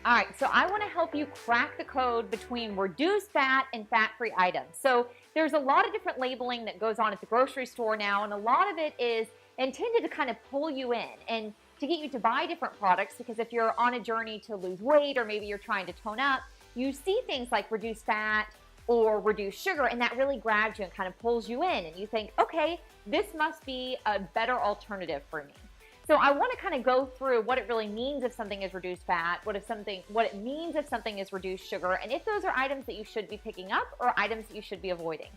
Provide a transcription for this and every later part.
All right, so I want to help you crack the code between reduced fat and fat-free items. So there's a lot of different labeling that goes on at the grocery store now, and a lot of it is intended to kind of pull you in and to get you to buy different products, because if you're on a journey to lose weight or maybe you're trying to tone up, you see things like reduced fat or reduced sugar, and that really grabs you and kind of pulls you in, and you think, okay, this must be a better alternative for me. So I want to kind of go through what it really means if something is reduced fat, what it means if something is reduced sugar, and if those are items that you should be picking up or items that you should be avoiding.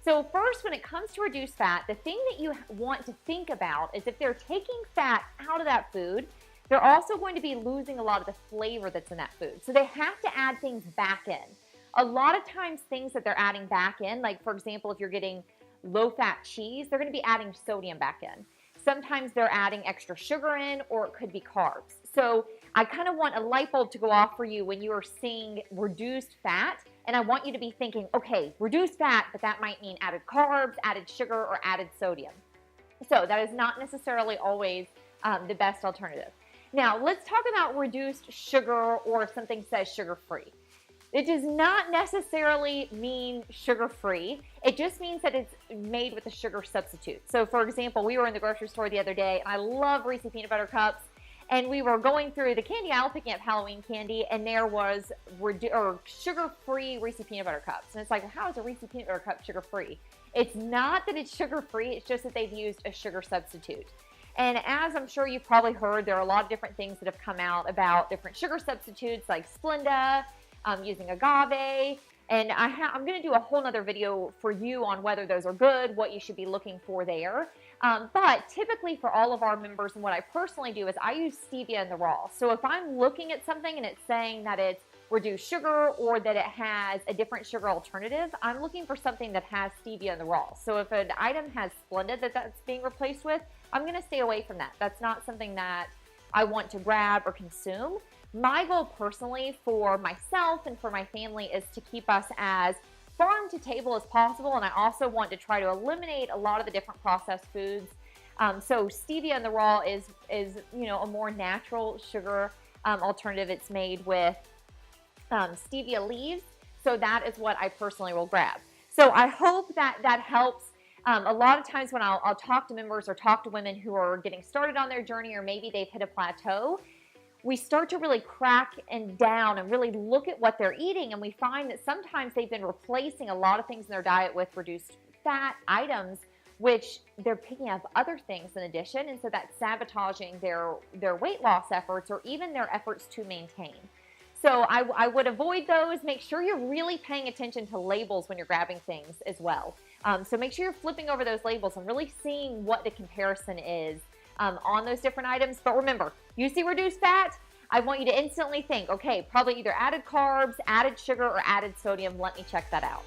So first, when it comes to reduced fat, the thing that you want to think about is if they're taking fat out of that food, they're also going to be losing a lot of the flavor that's in that food. So they have to add things back in. A lot of times things that they're adding back in, like for example, if you're getting low-fat cheese, they're going to be adding sodium back in. Sometimes they're adding extra sugar in, or it could be carbs. So I kind of want a light bulb to go off for you when you are seeing reduced fat, and I want you to be thinking, okay, reduced fat, but that might mean added carbs, added sugar, or added sodium. So that is not necessarily always the best alternative. Now let's talk about reduced sugar, or if something says sugar-free. It does not necessarily mean sugar-free. It just means that it's made with a sugar substitute. So for example, we were in the grocery store the other day, and I love Reese's peanut butter cups, and we were going through the candy aisle picking up Halloween candy, and there was sugar-free Reese's peanut butter cups. And it's like, well, how is a Reese's peanut butter cup sugar-free? It's not that it's sugar-free, it's just that they've used a sugar substitute. And as I'm sure you've probably heard, there are a lot of different things that have come out about different sugar substitutes like Splenda, using agave, and I'm going to do a whole nother video for you on whether those are good, what you should be looking for there. But typically for all of our members, and what I personally do is I use stevia in the raw. So if I'm looking at something and it's saying that it's reduced sugar or that it has a different sugar alternative, I'm looking for something that has stevia in the raw. So if an item has Splenda that's being replaced with, I'm going to stay away from that. That's not something that I want to grab or consume. My goal personally for myself and for my family is to keep us as farm to table as possible, and I also want to try to eliminate a lot of the different processed foods. So stevia in the raw is a more natural sugar alternative. It's made with stevia leaves, so that is what I personally will grab. So I hope that helps. A lot of times when I'll talk to members or talk to women who are getting started on their journey, or maybe they've hit a plateau, we start to really crack down and really look at what they're eating, and we find that sometimes they've been replacing a lot of things in their diet with reduced fat items, which they're picking up other things in addition, and so that's sabotaging their weight loss efforts or even their efforts to maintain. So I would avoid those. Make sure you're really paying attention to labels when you're grabbing things as well. So make sure you're flipping over those labels and really seeing what the comparison is on those different items. But remember, you see reduced fat, I want you to instantly think, okay, probably either added carbs, added sugar, or added sodium. Let me check that out.